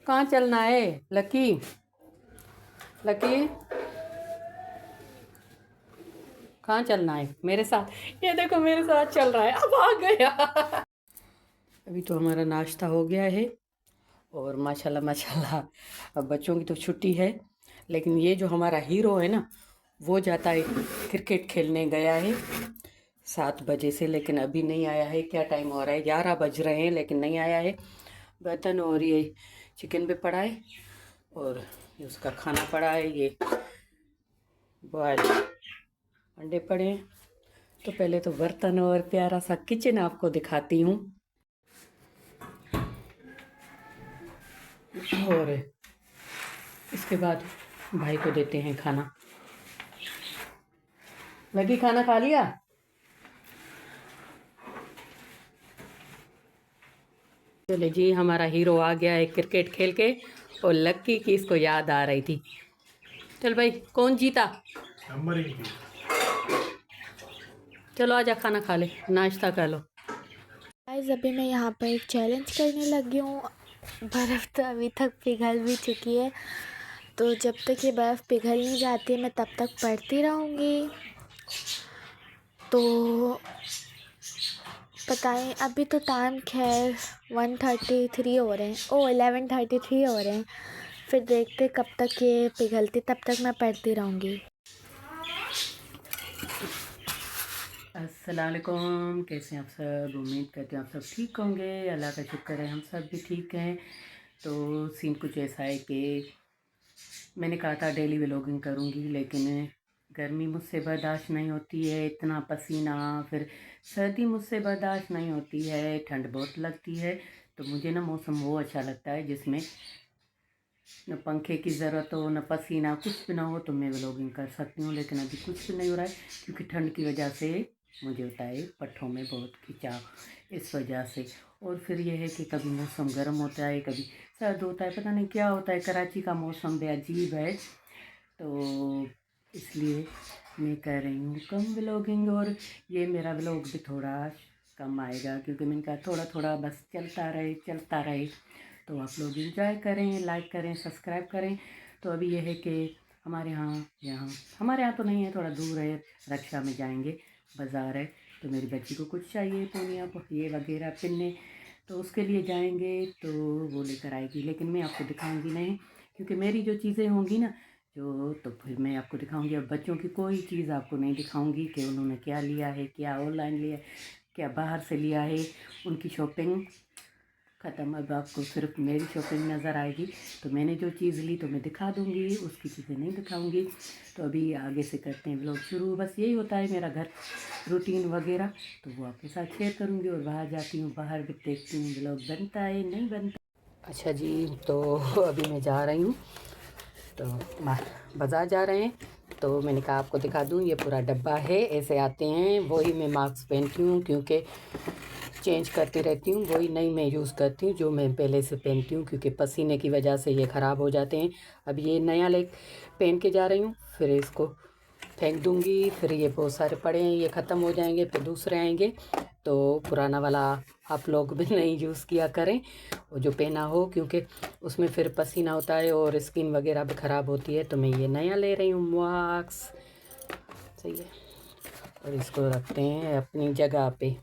कहाँ चलना है लकी? लकी कहाँ चलना है? मेरे साथ। ये देखो मेरे साथ चल रहा है, अब आ गया। अभी तो हमारा नाश्ता हो गया है और माशाल्लाह माशाल्लाह अब बच्चों की तो छुट्टी है, लेकिन ये जो हमारा हीरो है ना, वो जाता है क्रिकेट खेलने गया है 7 बजे से, लेकिन अभी नहीं आया है। क्या टाइम हो रहा है? 11 बज रहे हैं, लेकिन नहीं आया है। बर्तन और ये चिकन भी पड़ा है और ये उसका खाना पड़ा है, ये बॉयल अंडे पड़े हैं। तो पहले तो बर्तन और प्यारा सा किचन आपको दिखाती हूँ और इसके बाद भाई को देते हैं खाना। लगी खाना खा लिया? चले जी, हमारा हीरो आ गया है क्रिकेट खेल के और लक्की की इसको याद आ रही थी। चल भाई, कौन जीता? नंबर ही थी। चलो आजा, खाना खा ले, नाश्ता कर लो। गाइस अभी मैं यहाँ पर एक चैलेंज करने लगी हूँ। बर्फ़ तो अभी तक पिघल भी चुकी है, तो जब तक ये बर्फ़ पिघल नहीं जाती मैं तब तक पढ़ती रहूँगी। तो बताएं, अभी तो टाइम खैर 1:33 हो रहे हैं, 11:33 हो रहे हैं। फिर देखते कब तक ये पिघलती, तब तक मैं पढ़ती रहूँगी। अस्सलाम वालेकुम, कैसे हैं आप सब? उम्मीद करते हैं आप सब ठीक होंगे। अल्लाह का शुक्र है हम सब भी ठीक हैं। तो सीन कुछ ऐसा है कि मैंने कहा था डेली व्लॉगिंग करूँगी, लेकिन गर्मी मुझसे बर्दाश्त नहीं होती है, इतना पसीना, फिर सर्दी मुझसे बर्दाश्त नहीं होती है, ठंड बहुत लगती है। तो मुझे ना मौसम वो अच्छा लगता है जिसमें न पंखे की ज़रूरत हो, न पसीना, कुछ भी ना हो, तो मैं व्लॉगिंग कर सकती हूँ। लेकिन अभी कुछ भी नहीं हो रहा है क्योंकि ठंड की वजह से मुझे होता है पट्ठों में बहुत खिंचाव, इस वजह से। और फिर यह है कि कभी मौसम गर्म होता है, कभी सर्द होता है, पता नहीं क्या होता है। कराची का मौसम भी अजीब है, तो इसलिए मैं कर रही हूँ कम व्लॉगिंग। और ये मेरा व्लॉग भी थोड़ा कम आएगा क्योंकि मैंने कहा थोड़ा थोड़ा बस चलता रहे चलता रहे। तो आप लोग इंजॉय करें, लाइक करें, सब्सक्राइब करें। तो अभी यह है कि यहाँ हमारे यहाँ तो नहीं है, थोड़ा दूर है, रक्षा में जाएंगे, बाज़ार है। तो मेरी बच्ची को कुछ चाहिए, पूनिया ये वगैरह पिन्ने, तो उसके लिए जाएंगे, तो वो लेकर आएगी। लेकिन मैं आपको दिखाऊंगी नहीं क्योंकि मेरी जो चीज़ें होंगी ना, जो तो फिर मैं आपको दिखाऊंगी। अब बच्चों की कोई चीज़ आपको नहीं दिखाऊंगी कि उन्होंने क्या लिया है, क्या ऑनलाइन लिया है, क्या बाहर से लिया है। उनकी शॉपिंग ख़त्म, अब आपको सिर्फ मेरी शॉपिंग नज़र आएगी। तो मैंने जो चीज़ ली तो मैं दिखा दूँगी, उसकी चीज़ें नहीं दिखाऊँगी। तो अभी आगे से करते हैं व्लॉग शुरू। बस यही होता है मेरा घर रूटीन वगैरह, तो वो आपके साथ शेयर करूँगी। और बाहर जाती हूँ, बाहर भी देखती हूँ व्लॉग बनता है नहीं बनता। अच्छा जी, तो अभी मैं जा रही हूँ, तो बाज़ार जा रहे हैं। तो मैंने कहा आपको दिखा दूँ, ये पूरा डब्बा है, ऐसे आते हैं। वही मैं मास्क पहनती हूँ क्योंकि चेंज करती रहती हूँ, वही नहीं मैं यूज़ करती हूँ जो मैं पहले से पहनती हूँ, क्योंकि पसीने की वजह से ये ख़राब हो जाते हैं। अब ये नया ले पहन के जा रही हूँ, फिर इसको फेंक दूँगी। फिर ये बहुत सारे पड़े हैं, ये ख़त्म हो जाएंगे, फिर दूसरे आएंगे। तो पुराना वाला आप लोग भी नहीं यूज़ किया करें, वो जो पहना हो, क्योंकि उसमें फिर पसीना होता है और स्किन वगैरह भी ख़राब होती है। तो मैं ये नया ले रही हूँ मास्क, सही है। और इसको रखते हैं अपनी जगह पे।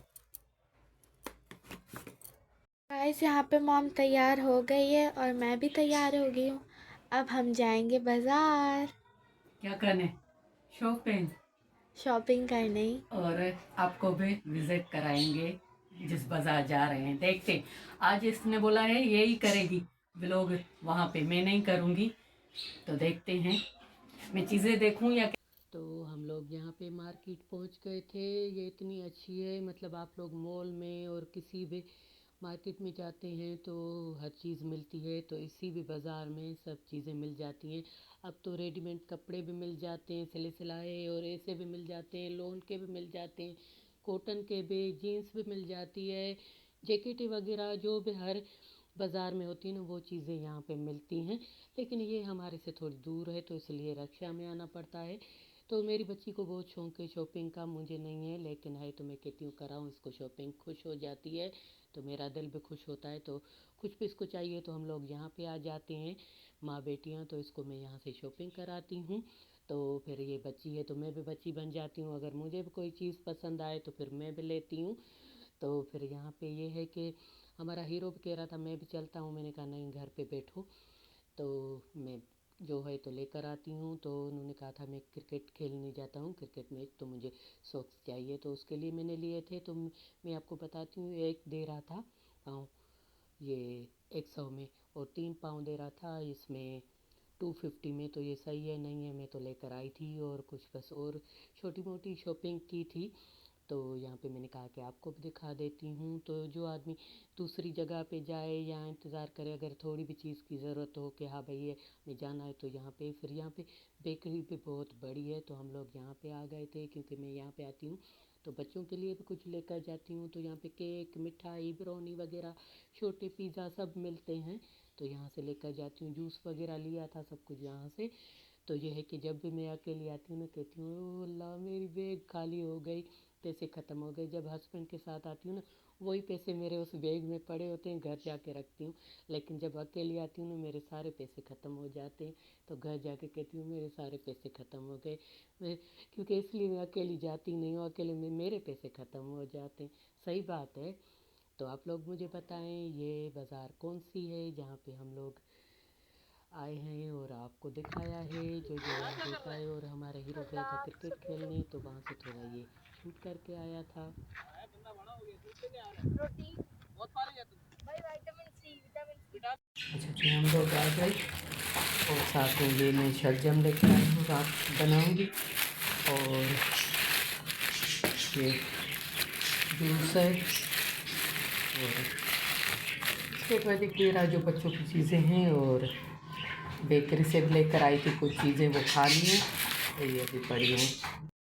गाइस यहाँ पे मॉम तैयार हो गई है और मैं भी तैयार हो गई हूँ। अब हम जाएंगे बाज़ार क्या करने? शॉपिंग। शॉपिंग करने। और आपको भी विजिट कराएंगे जिस बाजार जा रहे हैं। देखते हैं, आज इसने बोला है यही करेगी व्लॉग, वहाँ पे मैं नहीं करूँगी। तो देखते हैं मैं चीज़ें देखूँ या। तो हम लोग यहाँ पे मार्केट पहुँच गए थे। ये इतनी अच्छी है, मतलब आप लोग मॉल में और किसी भी मार्केट में जाते हैं तो हर चीज़ मिलती है, तो इसी भी बाज़ार में सब चीज़ें मिल जाती हैं। अब तो रेडीमेड कपड़े भी मिल जाते हैं, सिले सिलाए, और ऐसे भी मिल जाते हैं, लोन के भी मिल जाते हैं, कॉटन के भी, जीन्स भी मिल जाती है, जैकेटें वगैरह जो भी हर बाज़ार में होती है ना, वो चीज़ें यहाँ पे मिलती हैं। लेकिन ये हमारे से थोड़ी दूर है, तो इसलिए रक्षा में आना पड़ता है। तो मेरी बच्ची को बहुत शौक है शॉपिंग का, मुझे नहीं है, लेकिन है तो मैं कहती हूँ कराऊँ इसको शॉपिंग, खुश हो जाती है तो मेरा दिल भी खुश होता है। तो कुछ भी इसको चाहिए तो हम लोग यहाँ पे आ जाते हैं माँ बेटियाँ, तो इसको मैं यहाँ से शॉपिंग कराती हूँ। तो फिर ये बच्ची है तो मैं भी बच्ची बन जाती हूँ, अगर मुझे भी कोई चीज़ पसंद आए तो फिर मैं भी लेती हूँ। तो फिर यहाँ पे ये है कि हमारा हीरो भी कह रहा था मैं भी चलता हूँ, मैंने कहा नहीं घर पे बैठो, तो मैं जो है तो लेकर आती हूँ। तो उन्होंने कहा था मैं क्रिकेट खेलने जाता हूँ, क्रिकेट मैच, तो मुझे सॉक्स चाहिए, तो उसके लिए मैंने लिए थे। तो मैं आपको बताती हूँ, एक दे रहा था पाँव ये 100 में, और 3 पाँव दे रहा था इसमें 250 में। तो ये सही है नहीं है, मैं तो लेकर आई थी, और कुछ बस और छोटी मोटी शॉपिंग की थी। तो यहाँ पे मैंने कहा कि आपको भी दिखा देती हूँ। तो जो आदमी दूसरी जगह पे जाए या इंतज़ार करे, अगर थोड़ी भी चीज़ की ज़रूरत हो कि हाँ भाई ये हमें जाना है, तो यहाँ पे फिर यहाँ पे बेकरी भी बहुत बड़ी है, तो हम लोग यहाँ पे आ गए थे, क्योंकि मैं यहाँ पे आती हूँ तो बच्चों के लिए भी कुछ लेकर जाती हूँ। तो यहाँ पे केक, मिठाई, ब्राउनी वगैरह, छोटे पिज़्ज़ा सब मिलते हैं, तो यहाँ से लेकर जाती हूँ। जूस वगैरह लिया था, सब कुछ यहाँ से। तो ये है कि जब भी मैं अकेली आती हूँ ना, कहती हूँ "ओ अल्लाह मेरी बैग खाली हो गई, पैसे ख़त्म हो गए"। जब हस्बैंड के साथ आती हूँ ना, वही पैसे मेरे उस बैग में पड़े होते हैं, घर जाके रखती हूँ। लेकिन जब अकेली आती हूँ ना, मेरे सारे पैसे ख़त्म हो जाते हैं, तो घर जाके कहती हूँ मेरे सारे पैसे ख़त्म हो गए। मैं क्योंकि इसलिए मैं अकेली जाती नहीं हूँ, अकेले में मेरे पैसे ख़त्म हो जाते हैं। सही बात है। तो आप लोग मुझे बताएं ये बाज़ार कौन सी है जहाँ पे हम लोग आए हैं और आपको दिखाया है, जो जो यहाँ देखा है। और हमारा हीरो गया था क्रिकेट खेलने, तो वहाँ से थोड़ा ये शूट करके आया था। अच्छा जी, हम लोग आ गए, और साथ में ये मैं शलजम लेकर आई हूँ, रात बनाऊँगी, और ये जूस है, और इसके बाद एक मेरा जो बच्चों की चीज़ें हैं, और बेकरी से भी लेकर आई थी कुछ चीज़ें, वो खा ली हैं, तो ये भी पड़ी हैं।